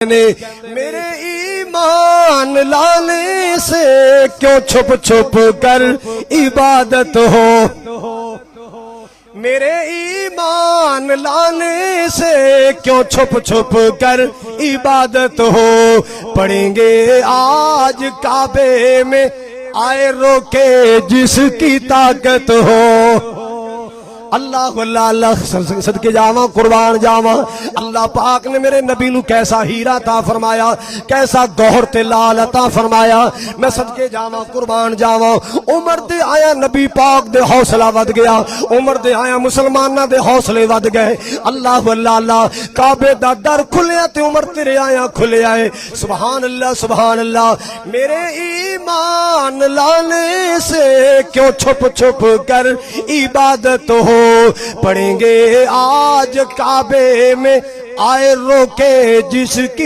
میرے ایمان لانے سے کیوں چھپ چھپ کر عبادت ہو، میرے ایمان لانے سے کیوں چھپ چھپ کر عبادت ہو، پڑھیں گے آج کعبے میں آئے روکے جس کی طاقت ہو۔ اللہ اللہ اللہ صدقے جاواں قربان جاواں، اللہ پاک نے میرے نبی نو کیسا ہیرا عطا فرمایا، کیسا گوہر تے لال عطا فرمایا، میں صدقے جاواں قربان جاواں۔ عمر دے آیا نبی پاک دے حوصلہ ود گیا، عمر دے آیا مسلماناں دے حوصلے ود گئے۔ اللہ اللہ اللہ، کعبے دا در کھلیا تے عمر تیرے آیا کھلیا ہے۔ سبحان اللہ سبحان اللہ۔ میرے ایمان لانے سے کیوں چھپ چھپ کر عبادت ہو، پڑھیں گے آج کعبے میں آئے روکے جس کی